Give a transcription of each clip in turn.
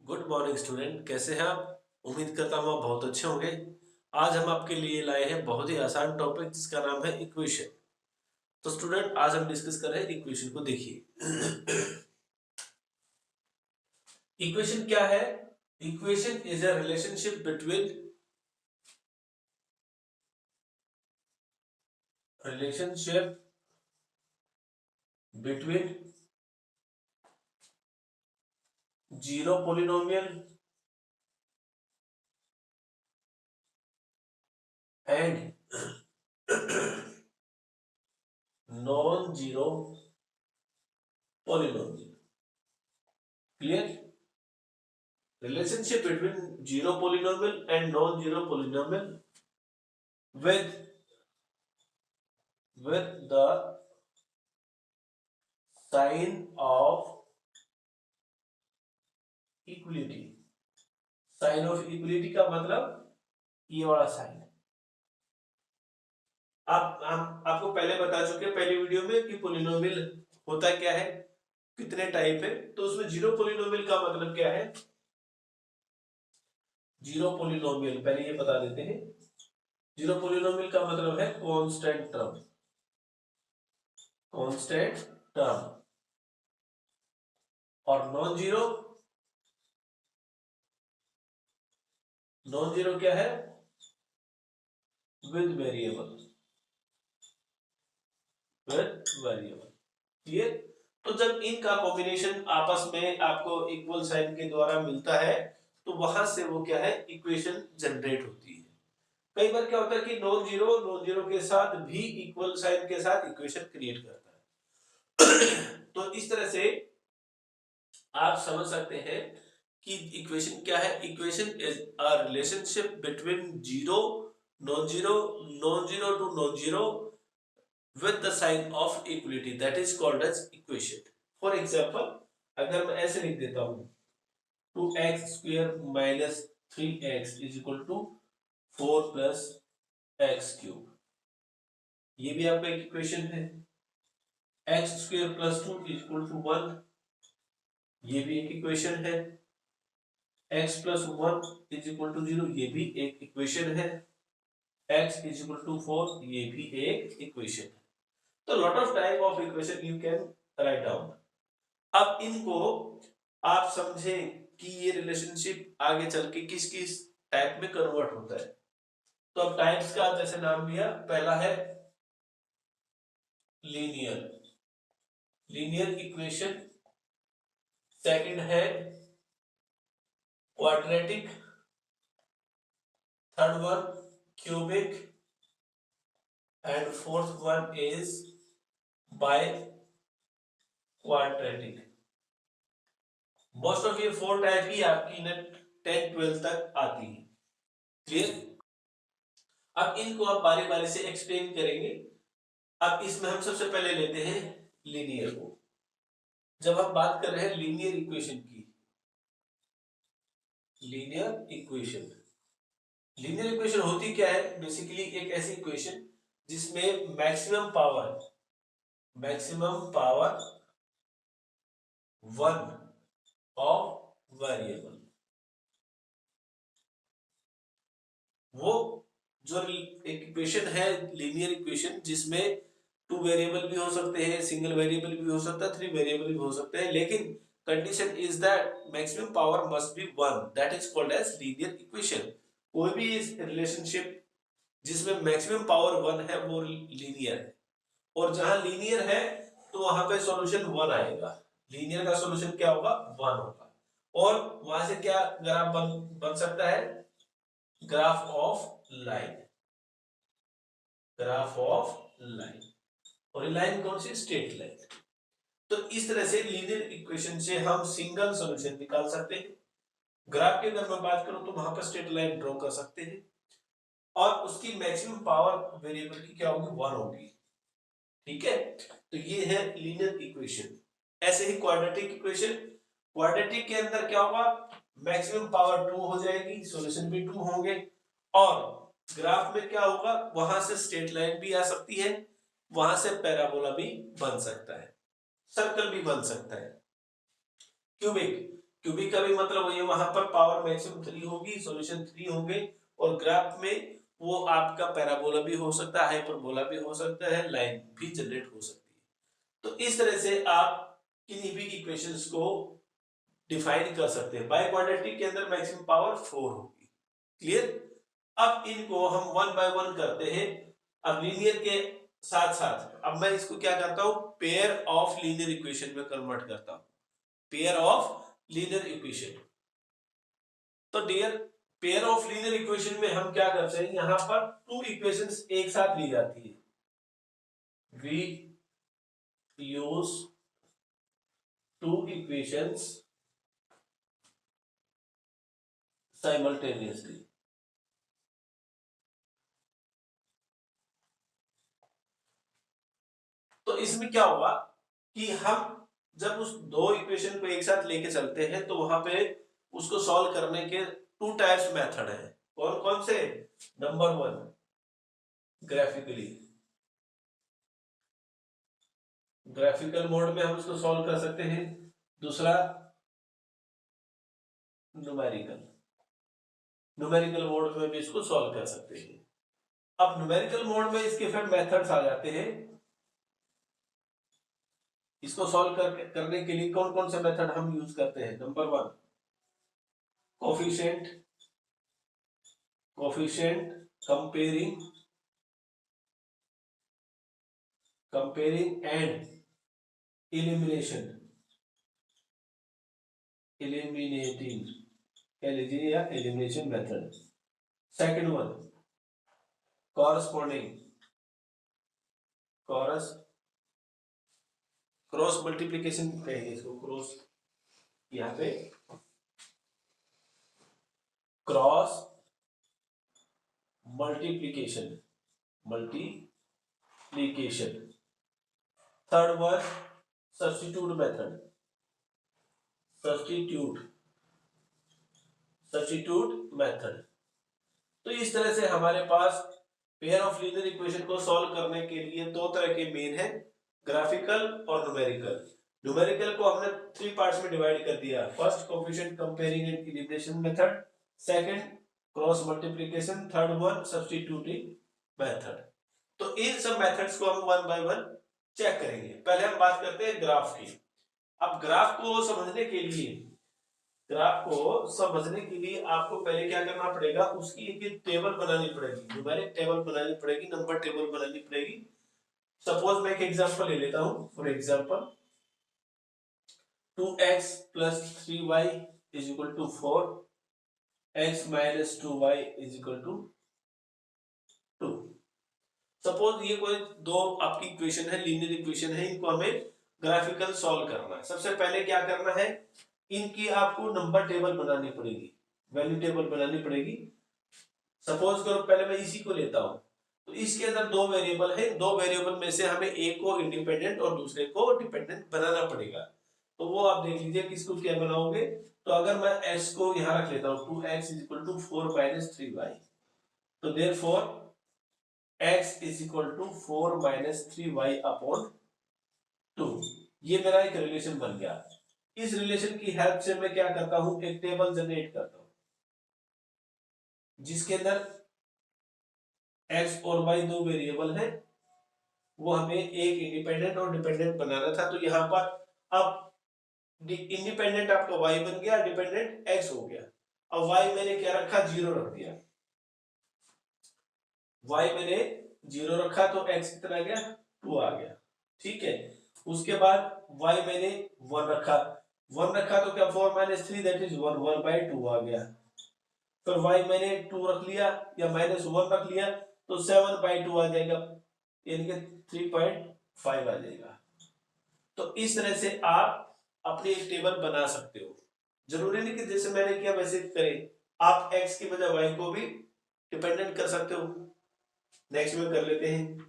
Good morning student, कैसे हैं आप? उम्मीद करता हूँ आप बहुत अच्छे होंगे। आज हम आपके लिए लाए हैं बहुत ही आसान टॉपिक जिसका नाम है इक्वेशन। तो स्टूडेंट, आज हम डिस्कस कर रहे हैं इक्वेशन को। देखिए, इक्वेशन क्या है? Equation is a relationship between zero polynomial and non zero polynomial. Clear? Relationship between zero polynomial and non-zero polynomial with the sign of equality. Sign of equality का मतलब ये वाला साइन। आप हम आपको पहले बता चुके हैं पहली वीडियो में कि पोलिनोमियल होता क्या है, कितने टाइप है। तो उसमें जीरो पोलिनोमियल का मतलब क्या है? जीरो पोलिनोमियल पहले ये बता देते हैं। जीरो पोलिनोमियल का मतलब है कांस्टेंट टर्म। Constant term. और नॉन जीरो, नॉन जीरो क्या है? With variable. With variable. Clear? तो जब इनका कॉम्बिनेशन आपस में आपको इक्वल साइन के द्वारा मिलता है तो वहां से वो क्या है, इक्वेशन जनरेट होती है। कई बार क्या होता है कि नॉन जीरो के साथ भी इक्वल साइन के साथ इक्वेशन क्रिएट करता है। तो इस तरह से आप समझ सकते हैं कि इक्वेशन क्या है। Equation is a relationship between zero, non zero to non zero with the sign of equality, that is called as equation. For example, अगर मैं ऐसे लिख देता हूं 2x square minus 3x is equal to 4 plus x cube, ये भी आपका एक इक्वेशन है। x square plus 2 is equal to 1, ये भी एक इक्वेशन है। x plus 1 is equal to 0, ये भी एक इक्वेशन है। x is equal to 4, ये भी एक इक्वेशन है। तो lot of type of equation you can write down. अब इनको आप समझे कि ये रिलेशनशिप आगे चल के किस किस टाइप में कन्वर्ट होता है। तो अब टाइप्स का जैसे नाम लिया, पहला है लीनियर, लीनियर इक्वेशन। सेकंड है quadratic. Third one cubic and fourth one is by quadratic. Most of ये फोर टाइप ही आपकी 10-12 तक आती है। क्लियर? अब इनको आप बारी बारी से एक्सप्लेन करेंगे। अब इसमें हम सबसे पहले लेते हैं लीनियर को। जब हम बात कर रहे हैं लीनियर इक्वेशन की, लीनियर इक्वेशन, लीनियर इक्वेशन होती क्या है? बेसिकली एक ऐसी इक्वेशन जिसमें maximum power one of variable, वो जो एक इक्वेशन है लीनियर इक्वेशन जिसमें टू वेरिएबल भी हो सकते हैं, सिंगल वेरिएबल भी हो सकता है, थ्री वेरिएबल भी हो सकते हैं, लेकिन condition is that maximum power must be one, that is called as linear equation. कोई भी इस रिलेशनशिप जिसमें मैक्सिमम पावर वन है वो लीनियर है। और जहां लीनियर है तो वहां पे सॉल्यूशन वन आएगा। लीनियर का सॉल्यूशन क्या होगा? वन होगा। और वहां से क्या ग्राफ बन सकता है? Graph of line, graph of line. और लाइन कौन सी? Straight line. तो इस तरह से लीनियर इक्वेशन से हम सिंगल सॉल्यूशन निकाल सकते हैं। ग्राफ की अगर मैं बात करूं तो वहां पर स्ट्रेट लाइन ड्रॉ कर सकते हैं और उसकी मैक्सिमम पावर वेरिएबल की क्या होगी? वन होगी। ठीक है? तो ये है लीनियर इक्वेशन। ऐसे ही क्वाड्रेटिक इक्वेशन, क्वाड्रेटिक के अंदर क्या होगा? मैक्सिमम पावर टू हो जाएगी, सॉल्यूशन भी टू होंगे। और ग्राफ में क्या होगा? वहां से स्ट्रेट लाइन भी आ सकती है, वहां से पैराबोला भी बन सकता है, सर्कल भी बन सकता है। क्यूबिक, क्यूबिक का भी मतलब वही, वहां पर पावर मैक्सिमम 3 होगी, सॉल्यूशन 3 होंगे, और ग्राफ में वो आपका पैराबोला भी हो सकता है, हाइपरबोला भी हो सकता है, लाइन भी जनरेट हो सकती है। तो इस तरह से आप किन्हीं भी इक्वेशंस को डिफाइन कर सकते हैं। बाय क्वाड्रेटिक के अंदर मैक्सिमम पावर 4 होगी। क्लियर? अब इनको हम वन बाय वन करते हैं। अब लीनियर के साथ साथ अब मैं इसको क्या करता हूं, पेयर ऑफ लीनियर इक्वेशन में कन्वर्ट करता हूं, पेयर ऑफ लीनियर इक्वेशन। तो dear, pair of linear equation में हम क्या करते हैं, यहां पर टू इक्वेशंस एक साथ ली जाती है। We use two equations simultaneously. तो इसमें क्या हुआ कि हम जब उस दो इक्वेशन को एक साथ लेके चलते हैं तो वहां पे उसको सॉल्व करने के टू टाइप्स मेथड है। कौन कौन से? Number one, graphically, graphical mode में हम इसको सॉल्व कर सकते हैं। दूसरा न्यूमेरिकल, न्यूमेरिकल मोड में भी इसको सॉल्व कर सकते हैं। अब न्यूमेरिकल मोड में इसके फिर मेथड्स आ जाते हैं। इसको सॉल्व करने के लिए कौन कौन से मेथड हम यूज करते हैं? Number one, coefficient, coefficient comparing, comparing and elimination, eliminating, कह लीजिए, या elimination method. Second one, corresponding, cross multiplication कहेंगे इसको, क्रॉस, यहाँ पे cross multiplication, multiplication. Third one, substitute method, substitute method. तो इस तरह से हमारे पास पेयर ऑफ लीनियर इक्वेशन को सॉल्व करने के लिए दो तरह के मेन है, ग्राफिकल और न्यूमेरिकल। न्यूमेरिकल को हमने थ्री पार्ट्स में डिवाइड कर दिया। First, coefficient comparing and elimination method, second cross multiplication, third one substituting method. तो इन सब मेथड्स को हम वन बाय वन चेक करेंगे। पहले हम बात करते हैं ग्राफ की। अब ग्राफ को समझने के लिए, ग्राफ को समझने के लिए आपको पहले क्या करना पड़ेगा, उसकी एक टेबल बनानी पड़ेगी, न्यूमेरिक टेबल बनानी पड़ेगी, नंबर टेबल बनानी पड़ेगी। सपोज मैं एक एग्जांपल ले लेता हूं। For example 2x plus 3y is equal to 4, x minus 2y is equal to 2। Suppose ये कोई दो आपकी इक्वेशन है, लीनियर इक्वेशन है, इनको हमें ग्राफिकल सॉल्व करना है। सबसे पहले क्या करना है, इनकी आपको नंबर टेबल बनानी पड़ेगी, वैल्यू टेबल बनानी पड़ेगी। सपोज करो पहले मैं इसी को लेता हूं, तो इसके अंदर दो वेरिएबल है, दो वेरिएबल में से हमें एक को इंडिपेंडेंट और दूसरे को डिपेंडेंट बनाना पड़ेगा। तो वो आप देख लीजिए किसको क्या बनाओगे। तो अगर मैं x को यहां रख लेता हूं, 2x is equal to 4 minus 3y, तो therefore x is equal to 4 minus 3y upon 2। ये मेरा एक रिलेशन बन गया। इस रिलेशन की हेल्प से मैं क्या करता हूं, एक टेबल जनरेट करता हूं जिसके अंदर x और y दो वेरिएबल है, वो हमें एक इंडिपेंडेंट और डिपेंडेंट बनाना था। तो यहां पर अब इंडिपेंडेंट आपका y बन गया, डिपेंडेंट x हो गया। अब y मैंने क्या रखा, 0 रख दिया। y मैंने 0 रखा तो x कितना आ गया, 2 आ गया। ठीक है, उसके बाद y मैंने 1 रखा, 1 रखा तो क्या 4 minus 3 that is 1, 1/2 आ गया। फिर y मैंने 2 रख लिया या -1 रख लिया तो 7/2 आ जाएगा, यानी कि 3.5 आ जाएगा। तो इस तरह से आप अपनी एक टेबल बना सकते हो। जरूरी नहीं कि जैसे मैंने किया वैसे करें, आप x की बजाय y को भी डिपेंडेंट कर सकते हो। नेक्स्ट में कर लेते हैं।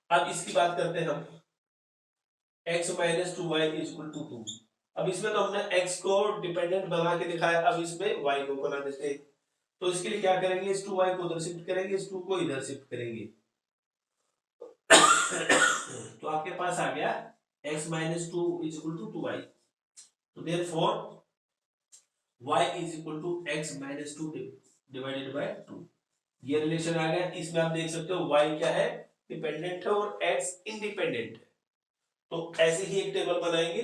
अब इसकी बात करते हैं हम, x minus 2y is equal to 2। अब इसमें तो हमने x को डिपेंडेंट बना के दिखाया, अब इसमें y को बना देते हैं। तो इसके लिए क्या करेंगे, इस 2y को उधर शिफ्ट करेंगे, इस 2 को इधर शिफ्ट करेंगे। तो आपके पास आ गया x minus 2 is equal to 2y। तो therefore y is equal to x minus 2 divided by 2। ये रिलेशन आ गया। इसमें आप देख सकते हो y क्या है, डिपेंडेंट है और x इंडिपेंडेंट है। तो ऐसे ही एक टेबल बनाएंगे।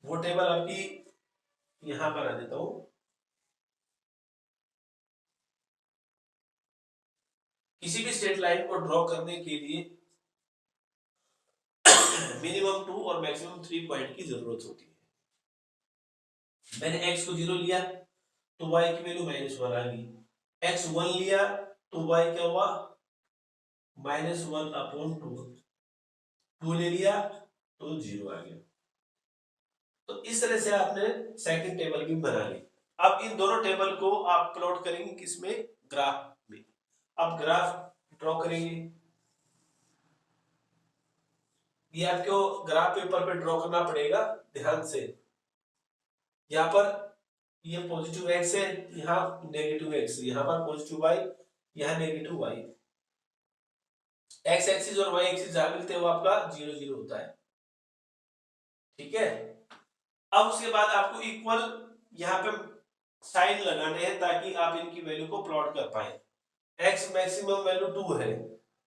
वो टेबल आपकी यहां पर आ देता हूं। किसी भी स्ट्रेट लाइन को ड्रॉ करने के लिए मिनिमम 2 और मैक्सिमम 3 पॉइंट की जरूरत होती है। मैंने x को 0 लिया तो y की वैल्यू -1 आ गई। x 1 लिया तो y क्या हुआ, -1/2। 2 ले लिया तो 0 आ गया। तो इस तरह से आपने सेकंड टेबल भी बना ली। अब इन दोनों टेबल को आप प्लॉट करेंगे किसमें, ग्राफ में। अब ग्राफ ड्रॉ करेंगे। ये आपको ग्राफ पेपर पे ड्रॉ करना पड़ेगा ध्यान से। यहाँ पर ये पॉजिटिव x है, यहाँ नेगेटिव x, यहाँ पर पॉजिटिव y, यहाँ नेगेटिव y। x एक्सिस और y एक्सिस जहां मिलते हैं वो आपका 0 0 होता है। ठीक है। अब उसके बाद आपको इक्वल यहाँ पे साइन लगाने हैं ताकि आप इनकी वैल्यू को प्लॉट कर पाए। x मैक्सिमम वैल्यू 2 है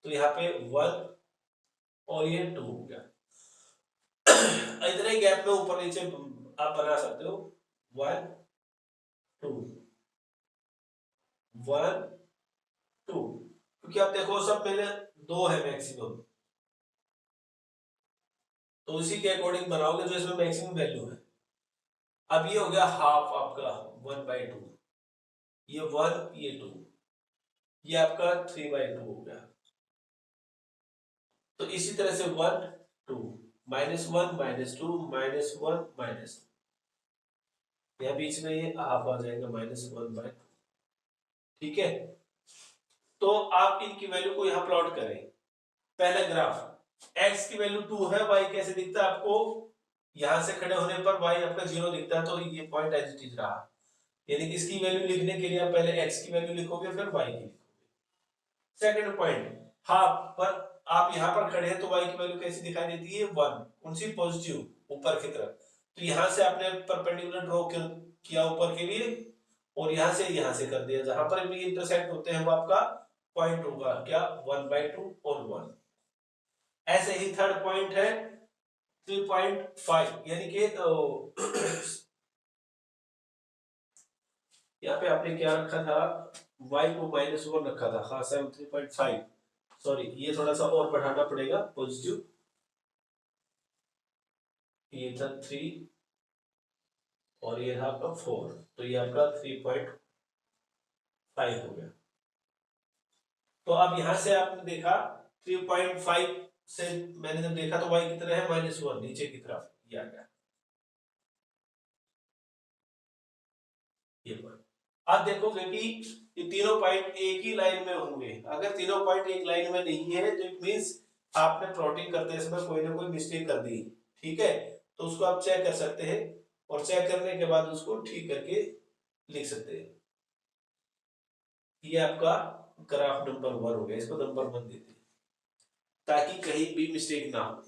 तो यहाँ पे 1 और ये 2 हो गया। इतने गैप में ऊपर नीचे आप बना सकते हो 1 2 1 2, क्योंकि आप देखो सब में 2 है मैक्सिमम, तो उसी के अकॉर्डिंग बनाओगे जो इसमें मैक्सिमम वैल्यू है। अब ये हो गया हाफ आपका 1/2, ये 1 ये 2, ये आपका 3/2 हो गया। तो इसी तरह से 1 2 -1 -2 -1 -2, यहाँ बीच में ये हाफ आ जाएगा -1/2। ठीक है। तो आप इनकी वैल्यू को यहाँ प्लॉट करें। पहला ग्राफ x की वैल्यू 2 है, y कैसे दिखता है आपको, यहां से खड़े होने पर y आपका 0 दिखता है, तो ये पॉइंट एज इट इज रहा। यानी कि इसकी वैल्यू लिखने के लिए आप पहले x की वैल्यू लिखोगे फिर y की लिखोगे। सेकंड पॉइंट, हाफ पर आप यहां पर खड़े हैं तो y की वैल्यू कैसी दिखाई देती है, 1, कौन सी, पॉजिटिव ऊपर की तरफ। तो यहां से आपने परपेंडिकुलर ड्रॉ किया ऊपर के लिए और यहां से कर दिया, जहां पर भी इंटरसेक्ट होते हैं वो आपका पॉइंट होगा क्या, 1/2 और 1। ऐसे ही थर्ड पॉइंट है 3.5, यानी कि यहाँ पे आपने क्या रखा था, y को -1 रखा था, हाँ 3.5, सॉरी ये थोड़ा सा और बढ़ाना पड़ेगा पॉजिटिव, ये था 3 और ये था आपका 4, तो ये आपका 3.5 हो गया। तो अब यहां से आपने देखा 3.5 से मैंने जब देखा तो y कितना है, -1 नीचे की तरफ ये आ गया। ये पॉइंट आप देखोगे कि ये तीनों पॉइंट एक ही लाइन में होंगे। अगर तीनों पॉइंट एक लाइन में नहीं है तो इट मींस आपने प्लॉटिंग करते समय कोई ना कोई मिस्टेक कर दी। ठीक है, तो उसको आप चेक कर सकते हैं और चेक करने के बाद उसको ठीक करके लिख सकते हैं। ये आपका ग्राफ नंबर 1 हो गया, इसको नंबर 1 देते हैं ताकि कहीं भी मिस्टेक ना हो।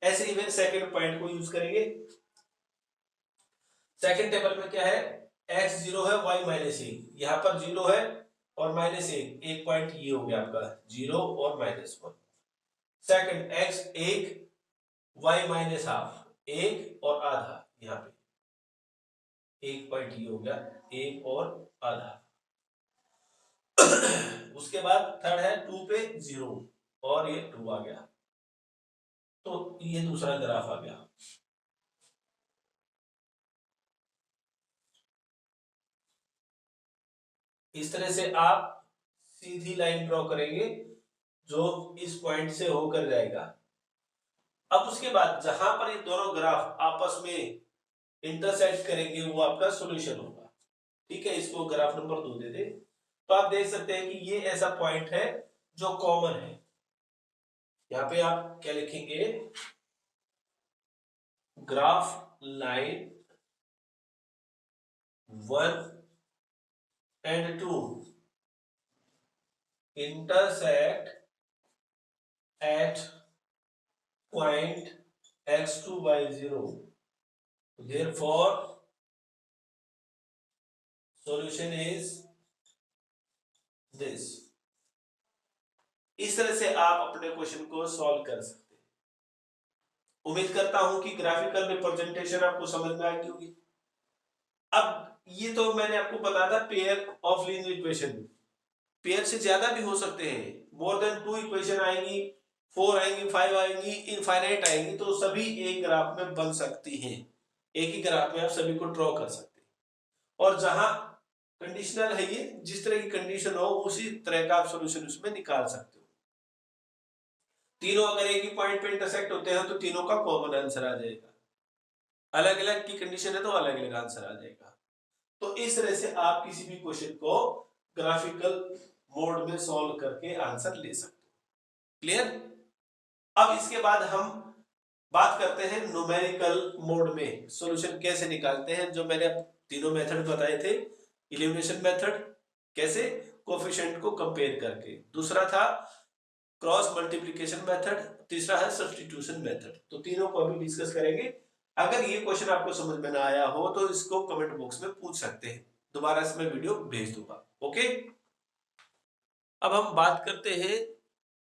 ऐसे ही फिर सेकंड पॉइंट को यूज करेंगे। सेकंड टेबल में क्या है, x 0 है, y -1, यहाँ पर 0 है और -1, एक पॉइंट ये हो गया आपका 0 और -1। सेकंड x 1 y -1/2, 1 और आधा, यहाँ पे एक पॉइंट ये हो गया 1 और आधा। उसके बाद थर्ड है 2 पे 0 और ये 2 आ गया, तो ये दूसरा ग्राफ आ गया। इस तरह से आप सीधी लाइन ड्रॉ करेंगे जो इस पॉइंट से होकर जाएगा। अब उसके बाद जहां पर ये दोनों ग्राफ आपस में इंटरसेक्ट करेंगे वो आपका सॉल्यूशन होगा। ठीक है, इसको ग्राफ नंबर 2 दे दे। तो आप देख सकते हैं कि ये ऐसा पॉइंट है जो कॉमन है। यहाँ पे आप क्या लिखेंगे, graph line 1 and 2 intersect at point x2 by 0, therefore solution is this। इस तरह से आप अपने क्वेश्चन को सॉल्व कर सकते हैं। उम्मीद करता हूं कि ग्राफिकल रिप्रेजेंटेशन आपको समझ में आ गई होगी। अब ये तो मैंने आपको बताया था pair of linear equation, pair से ज्यादा भी हो सकते हैं, मोर देन 2 इक्वेशन आएंगी, 4 आएंगी, 5 आएंगी, इनफाइनाइट आएंगी, तो सभी एक ग्राफ में बन सकती हैं। एक ही ग्राफ में आप सभी को ड्रॉ कर सकते हैं। और जहां कंडीशनल है ये, जिस तरह की कंडीशन हो उसी तरह का आप सॉल्यूशन उसमें निकाल सकते हो। तीनों अगर एक ही पॉइंट पे इंटरसेक्ट होते हैं तो तीनों का कॉमन आंसर आ जाएगा, अलग अलग की कंडीशन है तो अलग अलग आंसर आ जाएगा। तो इस तरह से आप किसी भी क्वेश्चन को ग्राफिकल मोड में सॉल्व करके आंसर ले सकते हो। क्लियर? अब इसके बाद हम बात करते हैं न्यूमेरिकल मोड में सॉल्यूशन कैसे निकालते हैं। जो मैंने तीनों मेथड बताए थे, एलिमिनेशन मेथड कैसे, कोएफिशिएंट को कंपेयर करके, दूसरा था क्रॉस मल्टीप्लिकेशन मेथड, तीसरा है सब्स्टिट्यूशन मेथड। तो तीनों को अभी डिस्कस करेंगे। अगर ये क्वेश्चन आपको समझ में ना आया हो तो इसको कमेंट बॉक्स में पूछ सकते हैं, दोबारा से मैं वीडियो भेज दूंगा। ओके, अब हम बात करते हैं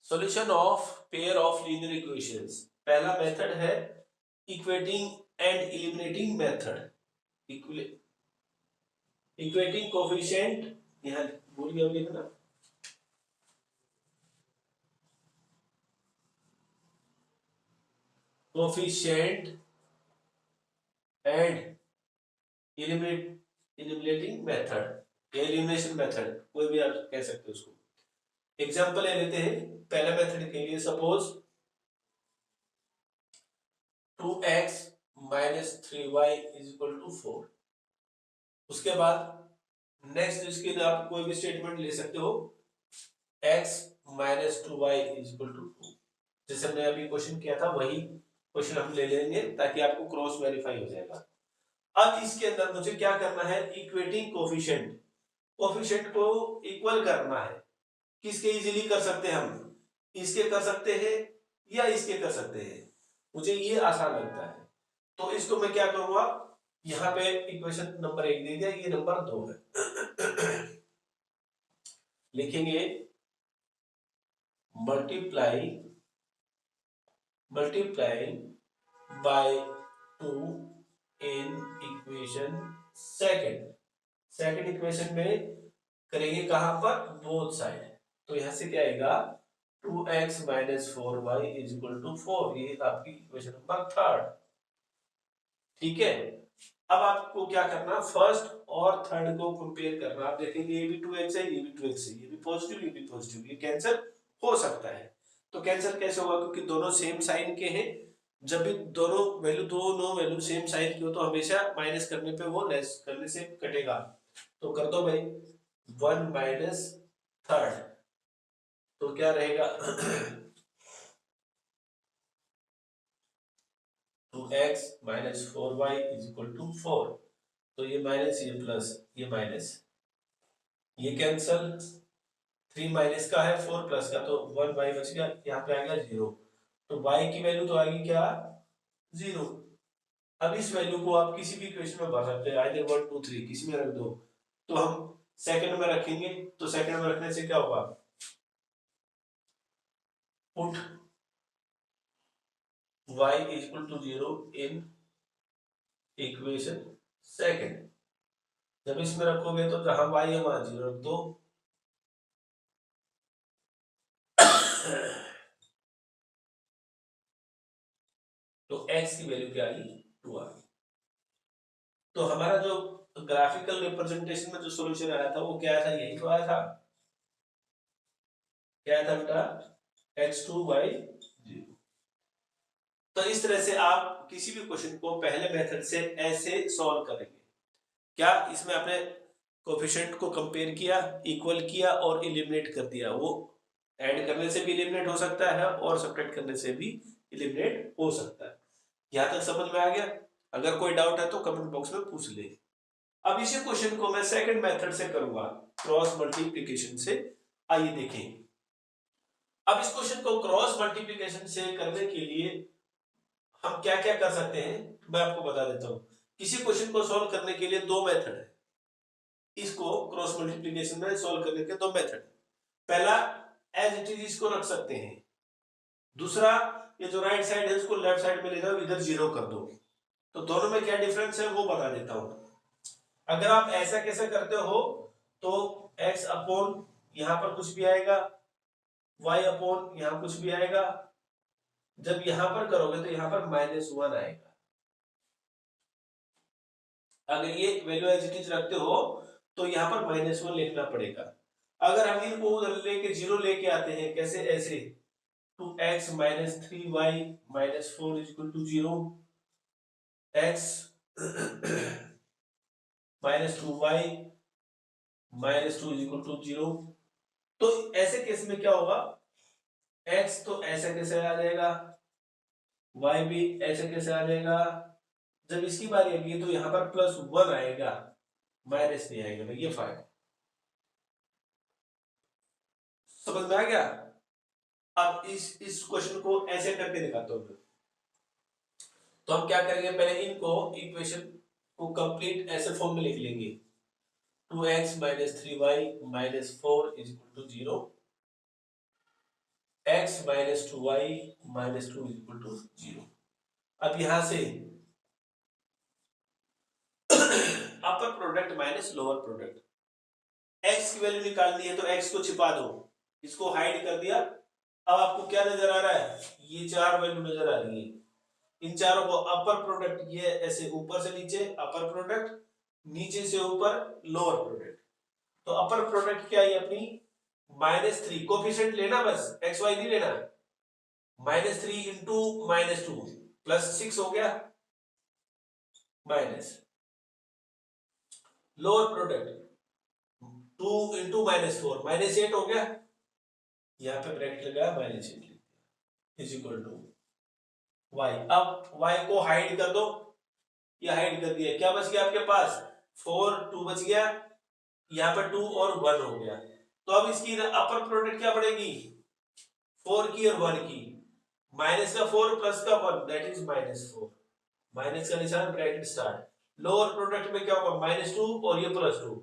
solution of pair of linear equations. पहला मेथड है equating and eliminating method. Equating coefficient, यहां भूल गया लिखना, coefficient and eliminating method, elimination method, कोई भी आप कह सकते हो उसको। एग्जांपल ले लेते हैं पहले मेथड के लिए। Suppose 2x minus 3y is equal to 4। उसके बाद नेक्स्ट इसके लिए आप कोई भी स्टेटमेंट ले सकते हो, x minus 2y is equal to 2। जैसे हमने अभी क्वेश्चन किया था वही क्वेश्चन हम ले लेंगे ताकि आपको क्रॉस वेरीफाई हो जाएगा। अब इसके अंदर मुझे क्या करना है, इक्वेटिंग कोएफिशिएंट, कोएफिशिएंट को इक्वल करना है। किसके इजीली कर सकते हैं हम, इसके कर सकते हैं या इसके कर सकते हैं, मुझे ये आसान लगता है। तो इसको मैं क्या करूंगा, यहां पे इक्वेशन नंबर 1 दे दिया, ये नंबर 2 है। लिखेंगे multiply by 2 in equation second equation में करेंगे कहां पर, बोथ साइड। तो यहां से क्या आएगा, 2x minus 4y is equal to 4। ये आपकी इक्वेशन नंबर 3। ठीक है, अब आपको क्या करना, फर्स्ट और थर्ड को कंपेयर करना। आप देखेंगे ये भी 2x है, ये भी 2x है, ये भी पॉजिटिव, ये भी पॉजिटिव, ये कैंसिल हो सकता है। तो कैंसिल कैसे होगा, क्योंकि दोनों सेम साइन के हैं। जब भी दोनों वैल्यू सेम साइन की हो तो हमेशा माइनस करने पे वो लेस करने से कटेगा। तो कर दो भाई 1 माइनस थर्ड, तो क्या रहेगा 2x minus 4y is equal to 4। तो ये माइनस, ये प्लस, ये माइनस, ये कैंसल, 3 माइनस का है 4 प्लस का, तो 1y बच गया, यहाँ पे आ गया 0। तो y की वैल्यू तो आएगी क्या, 0। अब इस वैल्यू को आप किसी भी इक्वेशन में भर सकते हैं, आइदर 1 2 3 किसी में रख दो। तो हम सेकंड में रखेंगे, तो सेकंड में रखने से क्या होगा, put y is equal to 0 in equation second. जब इसमें रखोगे तो जहां y है वहां 0 रख दो। तो x की वैल्यू क्या आ गई, 2 आ गई। तो हमारा जो ग्राफिकल रिप्रेजेंटेशन में जो सॉल्यूशन आया था वो क्या था, यही तो आया था। क्या था बेटा, x2y0। तो इस तरह से आप किसी भी क्वेश्चन को पहले मेथड से ऐसे सॉल्व करेंगे। क्या इसमें आपने कोएफिशिएंट को कंपेयर किया, इक्वल किया और एलिमिनेट कर दिया। वो ऐड करने से भी एलिमिनेट हो सकता है और सब्ट्रैक्ट करने से भी एलिमिनेट हो सकता है। यहां तक समझ में आ गया? अगर कोई डाउट है तो कमेंट बॉक्स में पूछ ले। अब इसी क्वेश्चन को मैं सेकंड मेथड से करूंगा, क्रॉस मल्टीप्लिकेशन से। आइए देखें। अब इस क्वेश्चन को क्रॉस मल्टीप्लिकेशन से करने के लिए हम क्या क्या कर सकते हैं, मैं आपको बता देता हूं। किसी क्वेश्चन को सॉल्व करने के लिए दो मेथड है, इसको क्रॉस मल्टीप्लीकेशन में सॉल्व करने के दो मेथड। पहला, एज इट इज इसको रख सकते हैं। दूसरा, ये जो राइट साइड है उसको लेफ्ट साइड में ले जाओ, इधर जीरो कर दो। तो दोनों में क्या डिफरेंस है वो बता देता हूं। अगर आप ऐसा कैसे करते हो तो x अपॉन यहां पर कुछ भी आएगा, y अपॉन यहां कुछ भी आएगा। जब यहां पर करोगे तो यहां पर -1 आएगा। अगर ये वैल्यू एज इट इज रखते हो तो यहां पर -1 लिखना पड़ेगा। अगर हम इनको उधर लेके जीरो लेके आते हैं, कैसे? ऐसे 2x - 3y - 4 = 0, x -2y -2 = 0। तो ऐसे केस में क्या होगा, x तो ऐसे कैसे आ जाएगा, y भी ऐसे कैसे आ जाएगा। जब इसकी बारी आएगी तो यहां पर +1 आएगा, माइनस नहीं आएगा भाई, ये फायदा। समझ में आ गया? अब इस क्वेश्चन को ऐसे करके दिखाता हूं। तो हम क्या करेंगे, पहले इनको इक्वेशन को कंप्लीट ऐसे फॉर्म में लिख लेंगे। 2x - 3y - 4 = 0, x - 2y - 2 = 0। अब यहां से upper product minus lower product, x की वैल्यू निकालनी है तो x को छिपा दो, इसको हाइड कर दिया। अब आपको क्या नजर आ रहा है, ये चार वैल्यू नजर आ रही है। इन चारों को अपर प्रोडक्ट, ये ऐसे ऊपर से नीचे अपर प्रोडक्ट, नीचे से ऊपर लोअर प्रोडक्ट। तो अपर प्रोडक्ट क्या है अपनी -3, कोफिशिएंट लेना बस, एक्स वाई नहीं लेना। -3 इंटू -2 +6 हो गया, माइनस लोअर प्रोडक्ट 2 इंटू -4 -8 हो गया। यहां पे ब्रैकेट लगाया, -8 इज इक्वल टू y। अब y को हाइड कर दो, ये हाइड कर दिया, क्या बच गया आपके पास 4, 2 बच गया, यहाँ पर 2 और 1 हो गया। तो अब इसकी अपर प्रोडक्ट क्या पड़ेगी, 4 की और 1 की, माइनस का 4 प्लस का 1 दैट इज -4, माइनस का निशान, ब्रैकेट स्टार्ट। लोअर प्रोडक्ट में क्या होगा, -2 और ये +2,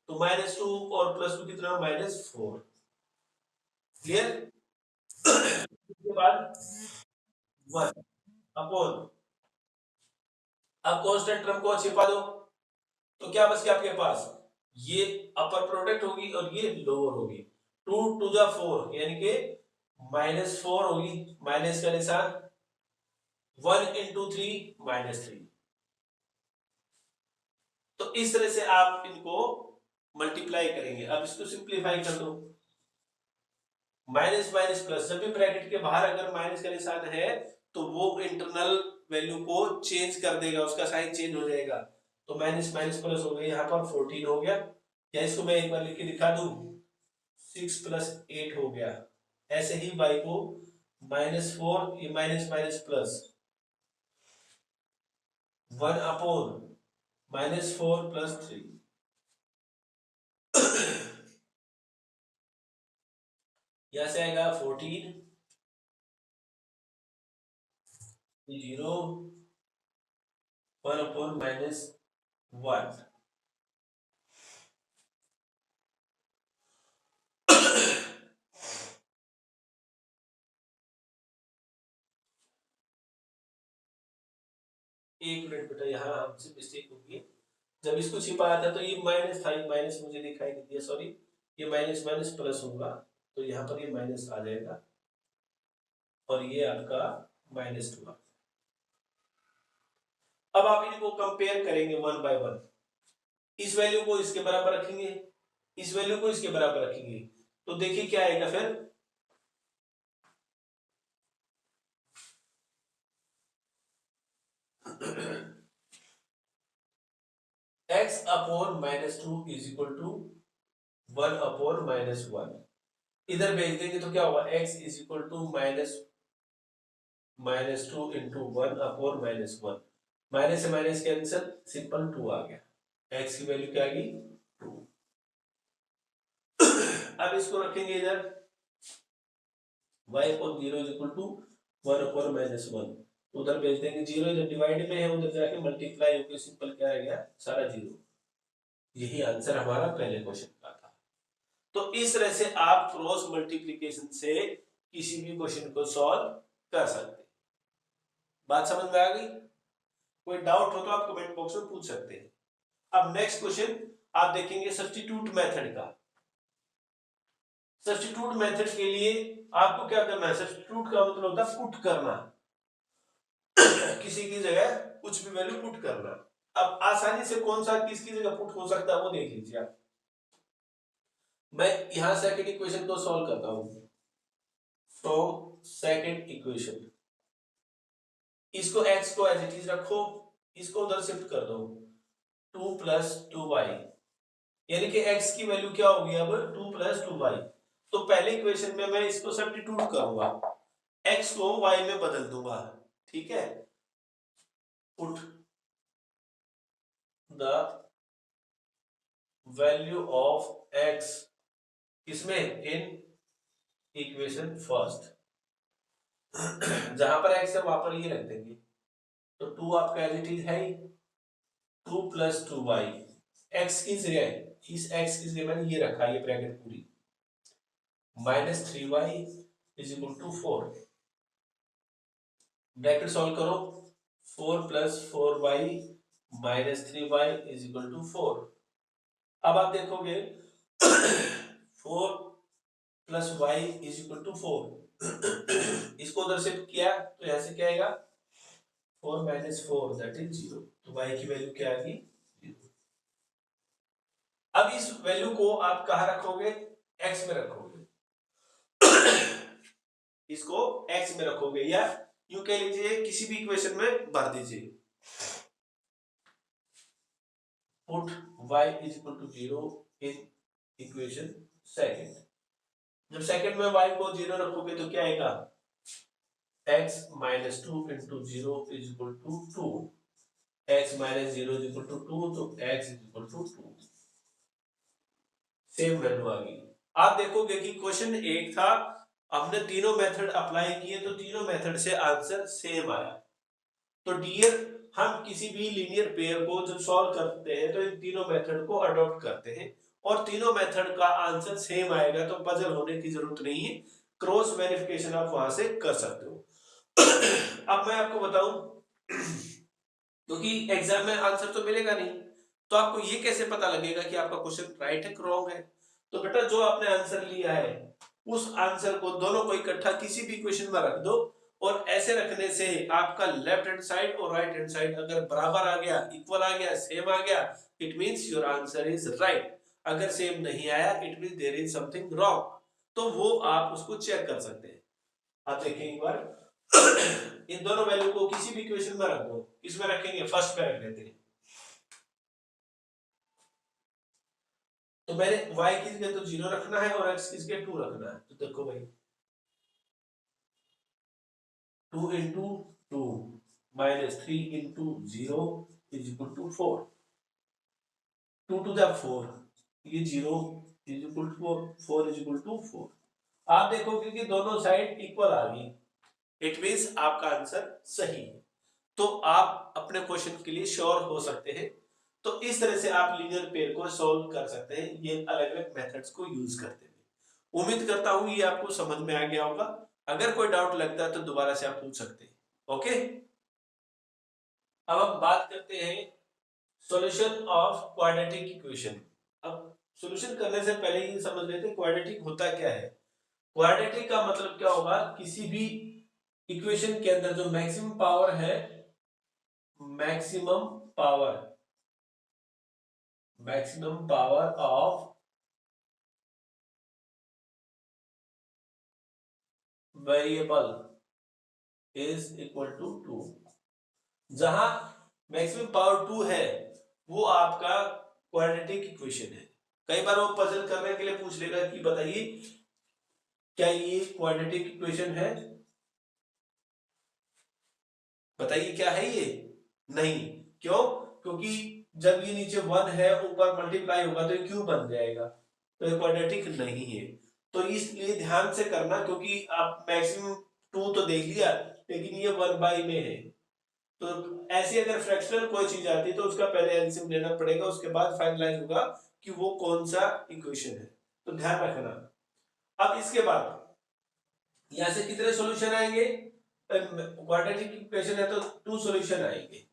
तो -2 और +2 कितना, -4। क्लियर? इसके बाद 1 अपॉन, अब कांस्टेंट टर्म को छिपा दो, तो क्या बच गया आपके पास, ये अपर प्रोडक्ट होगी और ये लोअर होगी। 2 2 जा 4 यानी कि -4 होगी, माइनस का निशान, 1 इंटू 3 -3। तो इस तरह से आप इनको मल्टीप्लाई करेंगे। अब इसको सिंप्लीफाई कर दो, माइनस माइनस प्लस, जब भी ब्रैकेट के बाहर अगर माइनस का निशान है तो वो इंटरनल वैल्यू को चेंज कर देगा, उसका साइन चेंज हो जाएगा। तो माइनस माइनस प्लस हो गया, यहाँ पर 14 हो गया, या इसको मैं एक बार लिख के दिखा दूं, 6 + 8 हो गया। ऐसे ही y को -4, ये माइनस माइनस प्लस 1 अपॉन -4 + 3, यहां से आएगा 14, 0, 1 अपॉन -1। एक मिनट बेटा, यहाँ हमसे मिस्टेक हो गई। जब इसको छिपाया था तो ये माइनस था, ये माइनस मुझे दिखाई नहीं दिया, सॉरी। ये माइनस माइनस प्लस होगा, तो यहाँ पर ये माइनस आ जाएगा और ये आपका -2। अब आप इनको कंपेयर करेंगे 1 बाय 1। इस वैल्यू को इसके बराबर रखेंगे, इस वैल्यू को इसके बराबर रखेंगे, तो देखिए क्या आएगा फिर, x upon -2 is equal to 1 upon -1। इधर भेज देंगे तो क्या होगा, x is equal to -2 into 1 upon -1। Minus से माइनस कैंसिल, सिंपल 2 आ गया, x की वैल्यू क्या आ गई, 2। अब इसको रखेंगे इधर, y upon 0 is equal to 1 upon -1, उधर भेज देंगे जीरो, इधर डिवाइड में है, उधर जाके मल्टीप्लाई होकर सिंपल क्या रह गया, सारा जीरो। यही आंसर हमारा पहले क्वेश्चन का था। तो इस तरह से आप क्रॉस मल्टीप्लीकेशन से किसी भी क्वेश्चन को सॉल्व कर सकते हैं। बात समझ में आ गई? कोई डाउट हो तो आप कमेंट बॉक्स में पूछ सकते हैं। अब नेक्स्ट क्वेश्चन आप देखेंगे सब्स्टिट्यूट मेथड का। सब्स्टिट्यूट मेथड के लिए आपको क्या करना है, सब्स्टिट्यूट का मतलब होता है पुट करना, किसी की जगह कुछ भी वैल्यू पुट करना। अब आसानी से कौन सा किसकी जगह पुट हो सकता है वो देख लीजिए आप। मैं यहां सेकंड इक्वेशन को सॉल्व करता हूं। तो सेकंड इक्वेशन, इसको x को एज इट इज रखो, इसको उधर शिफ्ट कर दो, 2 + 2y, यानी कि x की वैल्यू क्या होगी अब 2 + 2y। तो पहले इक्वेशन में मैं इसको सब्स्टिट्यूट करूंगा, x को y में बदल दूंगा, ठीक है। Put the value of x इसमें इन इक्वेशन फर्स्ट, जहां पर x है वहां पर ये रख देंगे। तो 2 आपका एज इट इज है, 2 + 2y, x की जगह इस x की जगह मैंने ये रखा, ये ब्रैकेट पूरी, -3y = 4। ब्रैकेट सॉल्व करो, 4 + 4y -3y = 4। अब आप देखोगे 4 + y = 4, इसको उधर शिफ्ट किया तो यहां से क्या आएगा, 4 - 4 दैट इज 0। तो y की वैल्यू क्या आएगी, 0। अब इस वैल्यू को आप कहां रखोगे, x में रखोगे, इसको x में रखोगे, या यूं कह लीजिए किसी भी इक्वेशन में भर दीजिए। Put y = 0 in equation second. जब सेकंड में y को 0 रखोगे तो क्या आएगा, x - 2 × 0 = 2, x - 0 = 2, तो x = 2, सेम वैल्यू आ गई। आप देखोगे कि क्वेश्चन एक था, हमने तीनों मेथड अप्लाई किए तो तीनों मेथड से आंसर सेम आया। तो डियर, हम किसी भी लीनियर पेयर को जब सॉल्व करते हैं तो इन तीनों मेथड को अडॉप्ट करते हैं और तीनों मेथड का आंसर सेम आएगा, तो पजल होने की जरूरत नहीं है, क्रॉस वेरिफिकेशन आप वहां से कर सकते हो। अब मैं आपको बताऊं, क्योंकि एग्जाम में आंसर तो मिलेगा नहीं, तो आपको ये कैसे पता लगेगा कि आपका क्वेश्चन राइट है कि रॉन्ग है। तो बेटा जो आपने आंसर लिया है उस आंसर को दोनों को इकट्ठा किसी भी क्वेश्चन में रख दो, और ऐसे रखने से आपका लेफ्ट हैंड साइड और राइट हैंड साइड अगर बराबर आ गया, इक्वल आ गया, सेम आ गया, it means your answer is right. अगर सेम नहीं आया it means there is something wrong. तो वो आप उसको चेक कर सकते हैं। आप देखिए एक बार, इन दोनों वैल्यू को किसी भी इक्वेशन में रख दो, इसमें रखेंगे, फर्स्ट पे रख लेते हैं। तो मैंने y की जगह तो 0 रखना है और x की जगह 2 रखना है। तो देखो भाई, 2 × 2 -3 × 0 = 4, 2 to the 4, ये 0 = 4, 4 = 4। आप देखोगे कि दोनों साइड इक्वल आ गई, इट मींस आपका आंसर सही है। तो आप अपने क्वेश्चन के लिए श्योर हो सकते हैं। तो इस तरह से आप लीनियर पेयर को सॉल्व कर सकते हैं, ये अलग अलग मेथड्स को यूज करते हुए। उम्मीद करता हूं ये आपको समझ में आ गया होगा। अगर कोई डाउट लगता है तो दोबारा से आप पूछ सकते हैं। ओके, अब हम बात करते हैं सॉल्यूशन ऑफ क्वाड्रेटिक इक्वेशन। अब सॉल्यूशन करने से पहले ये समझ लेते हैं क्वाड्रेटिक होता क्या है। क्वाड्रेटिक का मतलब क्या होगा, किसी भी इक्वेशन के अंदर जो मैक्सिमम पावर है, maximum power of variable is equal to 2। जहां मैक्सिमम पावर 2 है वो आपका क्वाड्रेटिक इक्वेशन है। कई बार वो पजल करने के लिए पूछ लेगा कि बताइए क्या ये क्वाड्रेटिक इक्वेशन है, बताइए क्या है ये, नहीं। क्यों? क्योंकि जब ये नीचे 1 है ऊपर मल्टीप्लाई होगा तो ये क्यूब बन जाएगा, तो ये क्वाड्रेटिक नहीं है। तो इसलिए ध्यान से करना, क्योंकि आप मैक्सिमम 2 तो देख लिया, लेकिन ये 1/, में है। तो ऐसी अगर फ्रैक्शनल कोई चीज आती है तो उसका पहले एलसीएम लेना पड़ेगा, उसके बाद फाइनलाइज होगा कि वो कौन सा इक्वेशन है। तो ध्यान रखना। अब इसके बाद यहां से कितने सॉल्यूशन आएंगे? क्वाड्रेटिक इक्वेशन है तो 2 सॉल्यूशन आएंगे।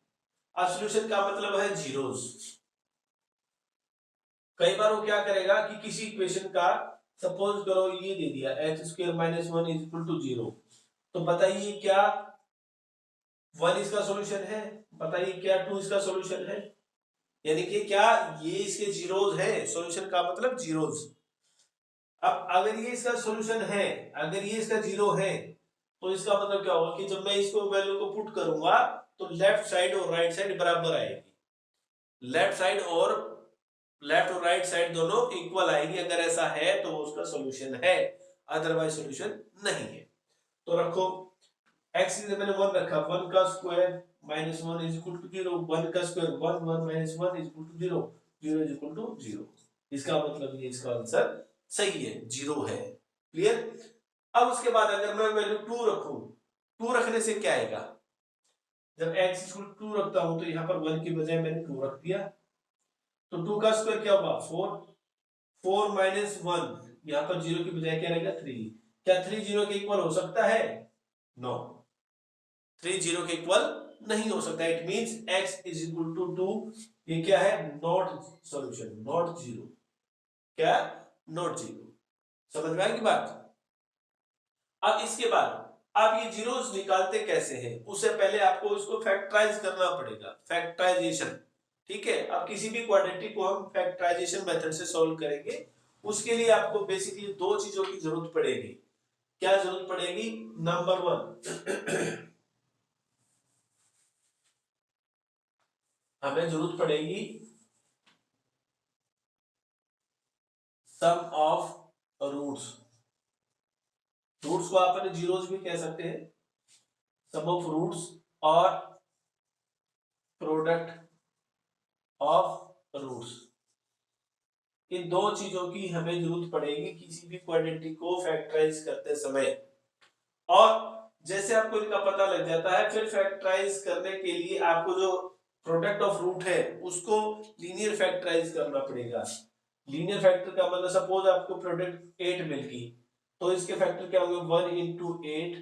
अब सॉल्यूशन का मतलब है जीरोस। कई बार वो क्या करेगा कि किसी इक्वेशन का, सपोज करो ये दे दिया x² - 1 = 0, तो बताइए क्या 1 इसका सॉल्यूशन है? बताइए क्या 2 इसका सॉल्यूशन है? यानी कि क्या ये इसके जीरोस है? सॉल्यूशन का मतलब जीरोस। अब अगर ये इसका सॉल्यूशन है, अगर ये इसका जीरो है, तो इसका मतलब क्या होगा कि जब मैं इसको वैल्यू को पुट करूंगा तो लेफ्ट साइड और राइट साइड बराबर आएगी। लेफ्ट और राइट साइड दोनों इक्वल आएगी। अगर ऐसा है तो वो उसका सॉल्यूशन है, अदरवाइज सॉल्यूशन नहीं है। तो रखो x इज, मैंने 1 रखा, 1 का स्क्वायर -1 = 0, 1 का स्क्वायर 1, 1 - 1 = 0, 0 = 0। इसका मतलब ये इसका आंसर सही है, 0 है। क्लियर? अब उसके बाद अगर मैं वैल्यू 2 रखूं, 2 रखने से क्या आएगा? जब x = 2 रखता हूं तो यहां पर 1 की बजाय मैंने 2 रख दिया, तो 2 का स्क्वायर क्या होगा? 4, 4 - 1, यहां पर 0 की बजाय क्या रहेगा? 3। क्या 3 0 के इक्वल हो सकता है? नो, 3 0 के इक्वल नहीं हो सकता। इट मींस x = 2, ये क्या है? Not solution, not 0। क्या? नॉट 0। समझ में आई की बात? अब इसके बाद आप ये जीरोस निकालते कैसे हैं? उससे पहले आपको इसको फैक्टराइज करना पड़ेगा, फैक्टराइजेशन। ठीक है, अब किसी भी क्वाड्रेटिक को हम फैक्टराइजेशन मेथड से सॉल्व करेंगे। उसके लिए आपको बेसिकली 2 चीजों की जरूरत पड़ेगी। क्या जरूरत पड़ेगी? नंबर 1, हमें जरूरत पड़ेगी सम ऑफ रूट्स। रूट्स को आप जीरोस भी कह सकते हैं। सम ऑफ रूट्स और प्रोडक्ट ऑफ रूट्स, इन 2 चीजों की हमें जरूरत पड़ेगी किसी भी क्वाड्रेटिक को फैक्टराइज करते समय। और जैसे आपको इनका पता लग जाता है, फिर फैक्टराइज करने के लिए आपको जो प्रोडक्ट ऑफ रूट है उसको लीनियर फैक्टराइज करना पड़ेगा। लीनियर फैक्टर का मतलब, सपोज आपको प्रोडक्ट 8 मिल गई, तो इसके फैक्टर क्या होंगे? 1 × 8,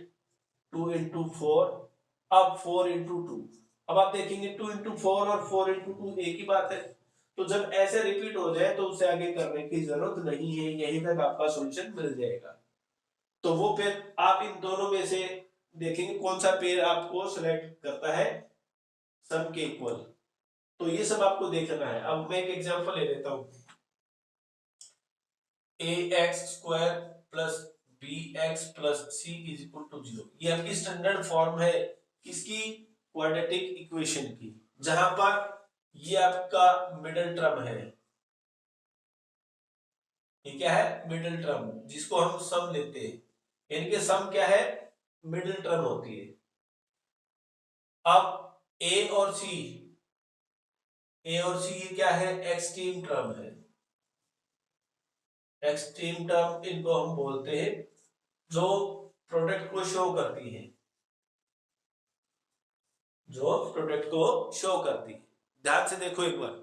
2 × 4, अब 4 × 2। अब आप देखेंगे 2 × 4 और 4 × 2 एक ही बात है। तो जब ऐसे रिपीट हो जाए तो उससे आगे करने की जरूरत नहीं है, यहीं तक आपका सॉल्यूशन मिल जाएगा। तो वो फिर आप इन दोनों में से देखेंगे कौन सा पेयर आपको सिलेक्ट करता है सम के इक्वल। तो ये सब आपको देखना है। अब मैं एक एग्जांपल ले लेता हूं, ax² + bx + c = 0। ये आपकी स्टैंडर्ड फॉर्म है किसकी? क्वाड्रेटिक इक्वेशन की, जहां पर ये आपका मिडिल टर्म है। ये क्या है? मिडिल टर्म, जिसको हम सम लेते हैं। इनके सम क्या है? मिडिल टर्म होती है। अब ए और सी, क्या है? एक्सट्रीम टर्म है। एक्सट्रीम टर्म इनको हम बोलते हैं, जो प्रोडक्ट को शो करती है, जो प्रोडक्ट को शो करती है। ध्यान से देखो एक बार।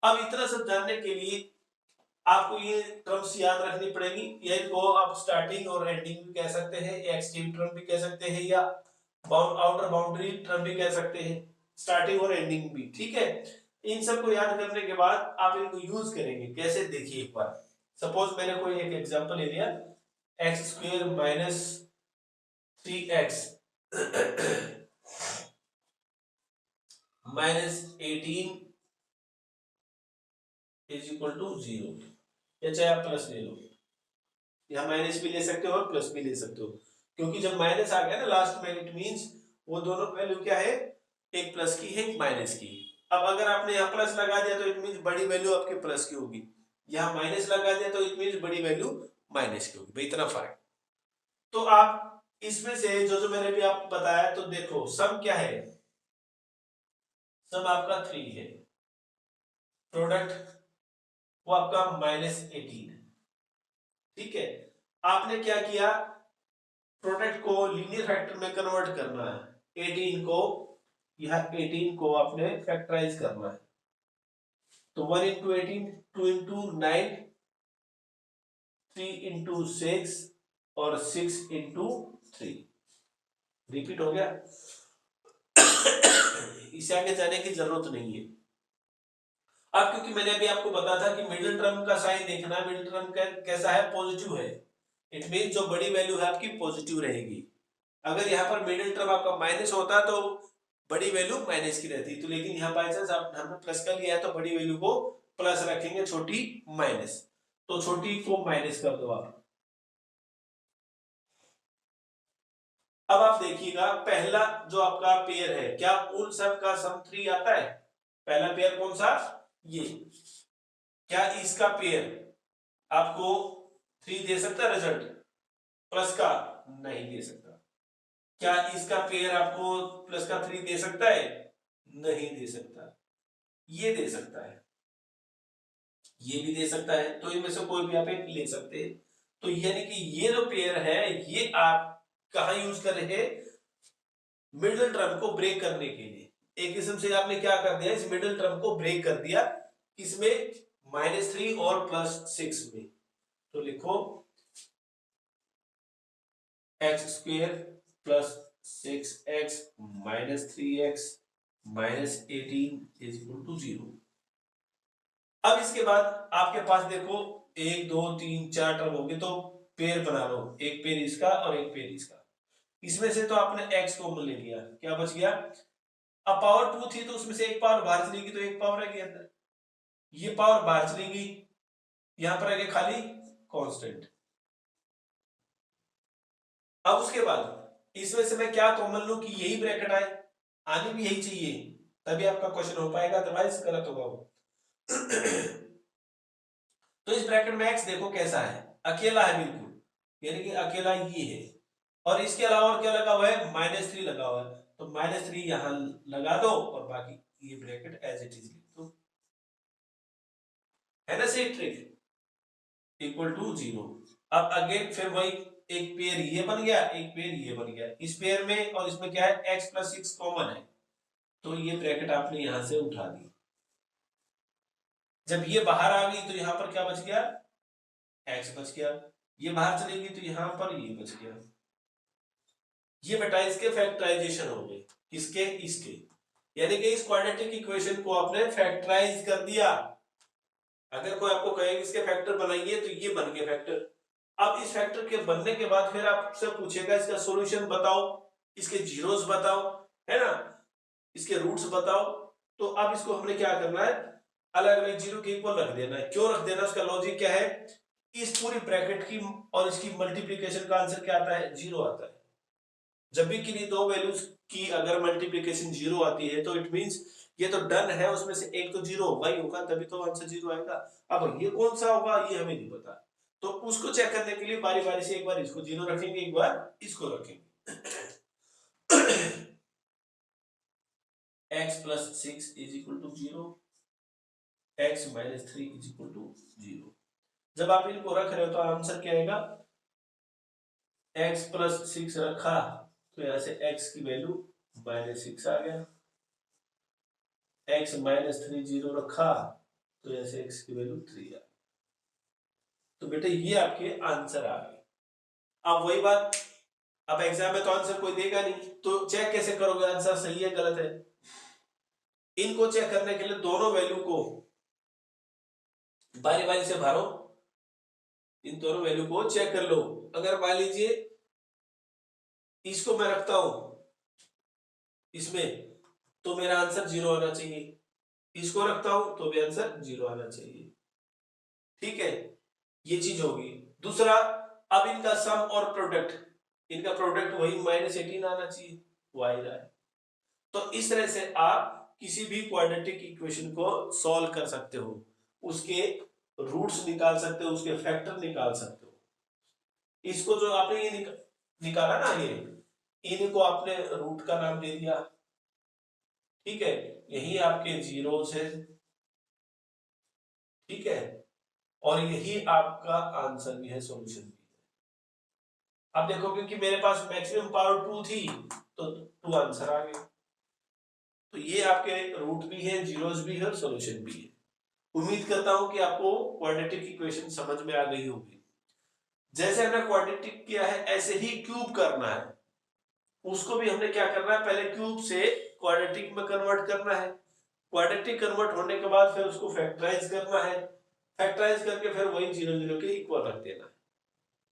अब इतना सब जानने के लिए आपको ये टर्म्स याद रखनी पड़ेगी। या इनको आप स्टार्टिंग और एंडिंग भी कह सकते हैं, या एक्सट्रीम टर्म भी कह सकते हैं, या आउटर बाउंड्री टर्म भी कह सकते हैं, स्टार्टिंग और एंडिंग भी। ठीक है, इन सब को याद करने के बाद आप इनको यूज करेंगे कैसे, देखिए एक बार। सपोज मैंने कोई एक एग्जांपल ले लिया, x² - 3x -18 = 0, या चाहे आप प्लस ले लो, या माइनस भी ले सकते हो और प्लस भी ले सकते हो। क्योंकि जब माइनस आ गया ना लास्ट में, इट मींस वो दोनों वैल्यू क्या है? एक प्लस की है, एक माइनस की। अब अगर आपने यहाँ प्लस लगा दिया तो इट मींस बड़ी वैल्यू आपके प्लस की होगी, यहाँ माइनस लगा दिया तो इट मींस बड़ी वैल्यू माइनस की होगी। भाई इतना फर्क। तो आप इसमें से जो जो मैंने भी आपको बताया, तो देखो सम क्या है? सम आपका 3 है, प्रोडक्ट वो आपका -18 है। ठीक है, आपने क्या किया, प्रोडक्ट को लीनियर फैक्टर में कन्वर्ट करना है। 18 को, यह 18 को आपने फैक्टराइज करना है। तो 1 इंटू 18, 2 इंटू 9, 3 इंटू 6 और 6 इंटू 3। रिपीट हो गया। इसे आगे जाने की जरूरत नहीं है। अब क्योंकि मैंने अभी आपको बताया था कि मिडिल टर्म का साइन देखना है, मिडिल टर्म कैसा है, पॉजिटिव है। इट मीन जो बड़ी वैल्यू है आपकी पॉजिटिव रहेगी। अगर यहाँ पर मिडिल टर्म आपका माइनस होता तो बड़ी वैल्यू माइनस की रहती। तो लेकिन यहाँ बाई चांस हमने प्लस का लिया है तो बड़ी वैल्यू को प्लस रखेंगे, छोटी माइनस। तो छोटी को माइनस कर दो आप। अब आप देखिएगा, पहला जो आपका पेयर है, क्या उन सब का सम 3 आता है? पहला पेयर कौन सा? ये। क्या इसका पेयर आपको 3 दे सकता है रिजल्ट प्लस का? नहीं दे सकता। क्या इसका पेयर आपको प्लस का 3 दे सकता है? नहीं दे सकता। ये दे सकता है, ये भी दे सकता है। तो इनमें से कोई भी आप एक ले सकते हैं। तो यानी कि ये जो पेयर है ये आप कहां यूज कर रहे हैं? मिडिल टर्म को ब्रेक करने के लिए। एक किस्म से आपने क्या कर दिया, इस मिडिल टर्म को ब्रेक कर दिया। इसमें -3 और +6 में। तो लिखो x² plus 6x -3x -18 is equal to 0। अब इसके बाद आपके पास देखो 1 2 3 4 टर्म होंगे, तो पेयर बना लो, एक पेयर इसका और एक पेयर इसका। इसमें से तो आपने x कॉमन ले लिया, क्या बच गया? अब पावर 2 थी तो उसमें से एक पावर बाहर चली गई, तो एक पावर रहेगी अंदर। ये पावर बाहर चली गई, यहां पर आगे खाली कांस्टेंट। अब उसके बाद इसमें से मैं क्या कॉमन लूं कि यही ब्रैकेट आए, आनी भी यही चाहिए, तभी आपका क्वेश्चन हो पाएगा, अदरवाइज गलत होगा वो। तो इस ब्रैकेट में x देखो कैसा है, अकेला है बिल्कुल, यानी कि अकेला ये है। और इसके अलावा और क्या लगा हुआ है? -3 लगा हुआ है। तो -3 यहां लगा दो और बाकी ये ब्रैकेट एज इट इज लिख दो। है ना सही ट्रिक? Equal to 0। अब अगेन फिर वही, एक पेयर ये बन गया, एक पेयर ये बन गया। इस पेयर में और इसमें क्या है? x + 6 कॉमन है, तो ये ब्रैकेट आपने यहां से उठा दी। जब ये बाहर आ गई तो यहां पर क्या बच गया? x बच गया। ये बाहर चलेगी तो यहां पर ये बच गया। ये बेटा इसके फैक्टराइजेशन हो गए, किसके? इसके। यानी कि इस क्वाड्रेटिक इक्वेशन को आपने फैक्टराइज कर दिया। अगर कोई आपको कहेगा इसके फैक्टर बनाइए तो ये बन गए फैक्टर। अब इस फैक्टर के बनने के बाद फिर आपसे पूछेगा इसका सॉल्यूशन बताओ, इसके जीरोस बताओ, है ना, इसके रूट्स बताओ। तो अब इसको हमने क्या करना है? अलग अलग जीरो के इक्वल रख देना है। क्यों रख देना? उसका लॉजिक क्या है? इस पूरी ब्रैकेट की और इसकी मल्टीप्लीकेशन का आंसर क्या आता है? 0 आता है। जब भी किन्हीं दो वैल्यूज की अगर मल्टीप्लीकेशन 0 आती है तो इट मींस ये तो डन है, उसमें से एक तो 0 होगा ही होगा, तभी तो आंसर 0 आएगा। अब ये कौन सा होगा ये हमें नहीं पता, तो उसको चेक करने के लिए बारी बारी से एक बार इसको 0 रखेंगे, एक बार इसको रखेंगे। x + 6 = 0, x - 3 = 0। जब आप इनको रख रहे हो तो आंसर क्या आएगा? x + 6 रखा तो यहां से x की वैल्यू -6 आ गया। x - 3 0 रखा तो ऐसे x की वैल्यू 3 आ। तो बेटे ये आपके आंसर आ गए। अब वही बात, अब एग्जाम में तो आंसर कोई देगा नहीं, तो चेक कैसे करोगे आंसर सही है गलत है? इनको चेक करने के लिए दोनों वैल्यू को बारी बारी से भरो, इन दोनों वैल्यू को चेक कर लो। अगर मान लीजिए इसको मैं रखता हूं इसमें, तो मेरा आंसर 0 आना चाहिए। इसको रखता हूं तो भी आंसर 0 आना चाहिए। ठीक है, ये चीज होगी। दूसरा, अब इनका सम और प्रोडक्ट, इनका प्रोडक्ट वही -18 आना चाहिए, वो आ ही रहा है। तो इस तरह से आप किसी भी क्वाड्रेटिक इक्वेशन को सॉल्व कर सकते हो, उसके रूट्स निकाल सकते हो, उसके फैक्टर निकाल सकते हो। इसको जो आपने ये निकाला ना, ये इनको आपने रूट का नाम दे दिया। ठीक है, यही आपके जीरोस है। ठीक है, और यही आपका आंसर भी है, सॉल्यूशन भी। अब देखो क्योंकि मेरे पास मैक्सिमम पावर 2 थी तो 2 आंसर आ गए। तो ये आपके रूट भी है, जीरोस भी है और सॉल्यूशन भी है। उम्मीद करता हूं कि आपको क्वाड्रेटिक इक्वेशन समझ में आ गई होगी। जैसे हमने क्वाड्रेटिक किया है ऐसे ही क्यूब करना है, उसको भी हमने क्या करना है, पहले क्यूब से क्वाड्रेटिक में कन्वर्ट करना है। क्वाड्रेटिक कन्वर्ट होने के बाद फिर उसको फैक्टराइज करना है, फैक्टराइज करके फिर वही 0 0 के इक्वल रख देना है।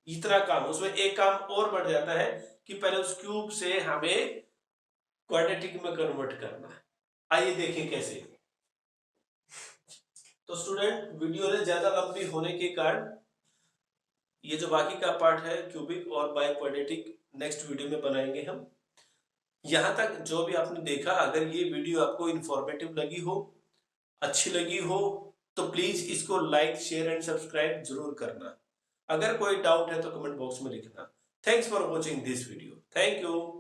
इतना काम, उसमें एक काम और बढ़ जाता है कि पहले उस क्यूब से हमें क्वाड्रेटिक में कन्वर्ट करना है। आइए देखें कैसे। तो स्टूडेंट वीडियो ने ज्यादा लंबी होने के कारण ये जो बाकी का पार्ट है क्यूबिक और बाय क्वाड्रेटिक नेक्स्ट वीडियो में बनाएंगे हम। यहां तक जो भी आपने देखा, अगर ये वीडियो आपको इंफॉर्मेटिव लगी हो, अच्छी लगी हो, तो प्लीज इसको लाइक शेयर एंड सब्सक्राइब जरूर करना। अगर कोई डाउट है तो कमेंट बॉक्स में लिखना। Thanks for watching this video. Thank you.